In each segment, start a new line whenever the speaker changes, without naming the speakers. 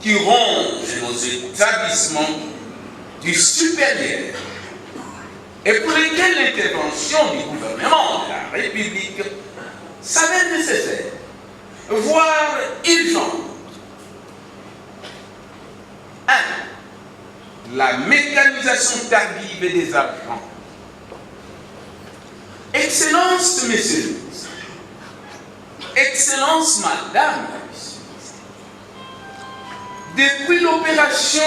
qui rongent nos établissements du supérieur et pour lesquels l'intervention du gouvernement de la République s'avère nécessaire, voire urgente. 1. La mécanisation tardive des agents. Excellence, messieurs, Excellence, Madame, depuis l'opération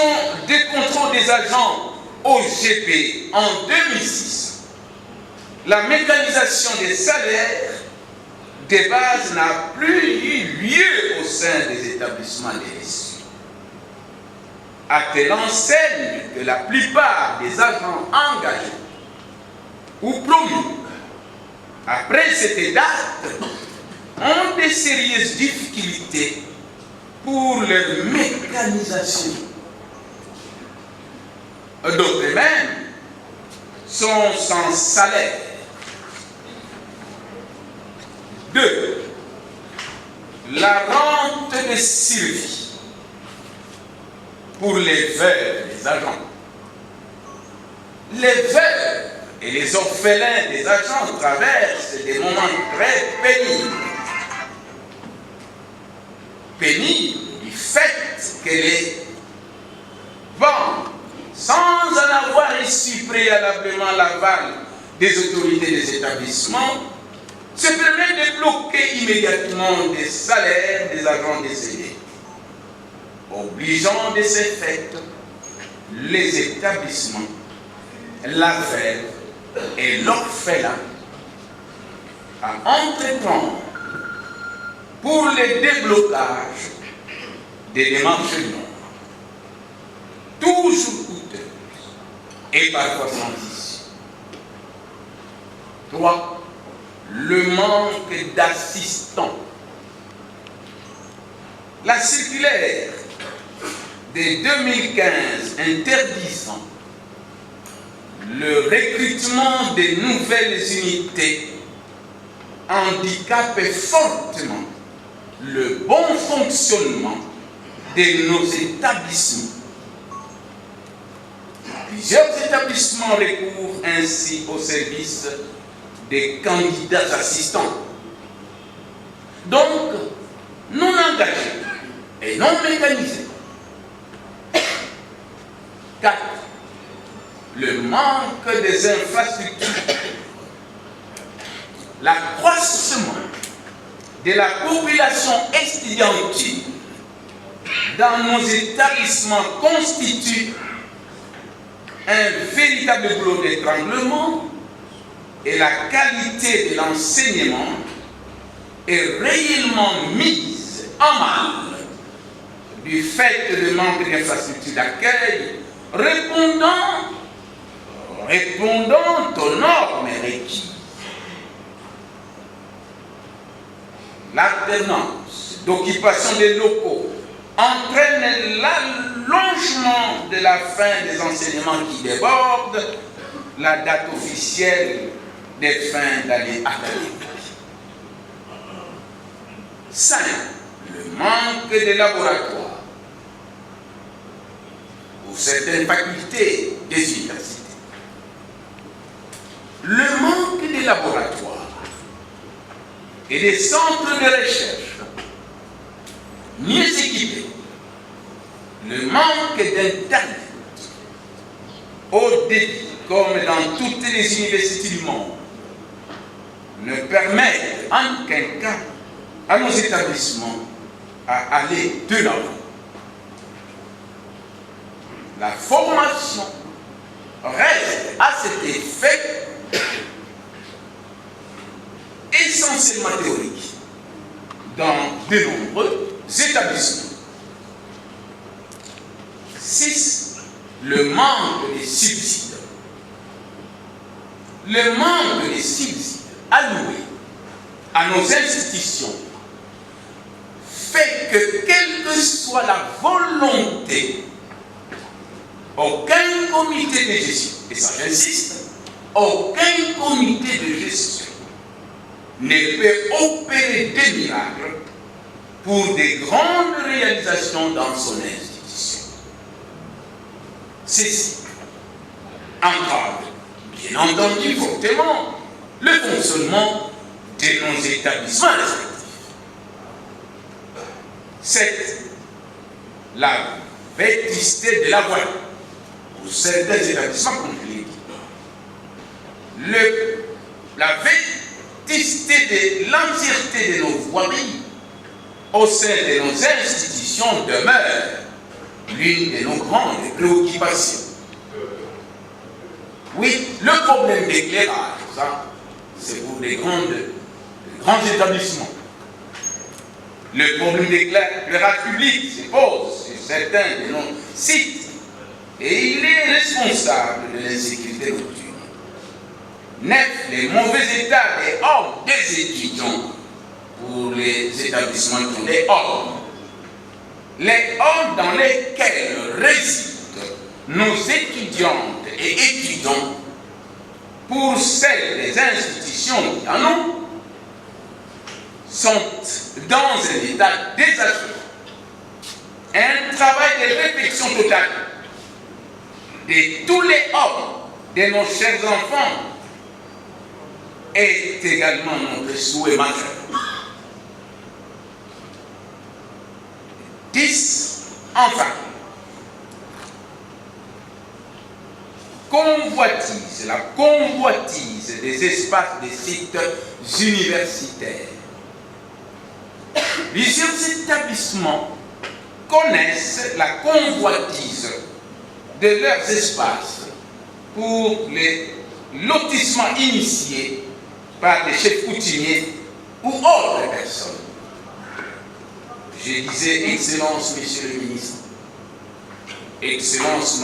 de contrôle des agents OGP en 2006, la mécanisation des salaires de base n'a plus eu lieu au sein des établissements des lycées, à telle enseigne que la plupart des agents engagés ou promus après cette date ont de sérieuses difficultés pour leur mécanisation. D'autres même sont sans salaire. 2. La rente de survie pour les veuves des agents. Les veuves et les orphelins des agents traversent des moments très pénibles. Pénibles du fait que les banques, sans en avoir reçu préalablement l'aval des autorités des établissements, se permettent de bloquer immédiatement des salaires des agents décédés, obligeant de ce fait les établissements, la veuve et l'orphelin à entreprendre pour le déblocage des démarches longues, toujours coûteuses et parfois sans issue. 3. Le manque d'assistants. La circulaire de 2015 interdisant le recrutement de nouvelles unités handicape fortement le bon fonctionnement de nos établissements. Plusieurs établissements recourent ainsi au service des candidats assistants. Donc, non engagés et non mécanisés. 4. Le manque des infrastructures. L'accroissement de la population estudiantine dans nos établissements constitue un véritable boulot d'étranglement et la qualité de l'enseignement est réellement mise en mal du fait de manque d'infrastructures d'accueil répondant aux normes requises. L'alternance d'occupation des locaux entraîne l'allongement de la fin des enseignements qui déborde la date officielle des fins d'année académique. 5. Le manque de laboratoires pour certaines facultés des universités. Le manque de laboratoires et des centres de recherche mieux équipés, le manque d'Internet haut débit, comme dans toutes les universités du monde, ne permettent en aucun cas à nos établissements à aller de l'avant. La formation reste à cet effet essentiellement théorique dans de nombreux établissements. 6. Le manque de subsides. Le manque de subsides alloués à nos institutions fait que, quelle que soit la volonté, aucun comité de gestion, et ça j'insiste, aucun comité de gestion ne peut opérer des miracles pour des grandes réalisations dans son institution. Ceci entrave, bien entendu, fortement le fonctionnement de nos établissements respectifs. C'est la vétusté de la voie pour certains établissements, comme je l'ai dit. La vétusté de l'entièreté de nos voiries au sein de nos institutions demeure l'une de nos grandes préoccupations. Oui, le problème d'éclairage, ça, c'est pour les grands établissements. Le problème d'éclairage public se pose sur certains de nos sites et il est responsable de l'insécurité nocturne. Neuf, les mauvais états des hommes des étudiants pour les établissements qui ont des hommes. Les hommes dans lesquels résident nos étudiantes et étudiants pour celles des institutions qui en ont sont dans un état désastreux. Un travail de réflexion totale de tous les hommes, de nos chers enfants, est également notre souhait majeur. 10. Enfin, la convoitise des espaces des sites universitaires. Plusieurs établissements connaissent la convoitise de leurs espaces pour les lotissements initiés par des chefs coutumiers ou autres personnes. Je disais, Excellence, Monsieur le Ministre, Excellence,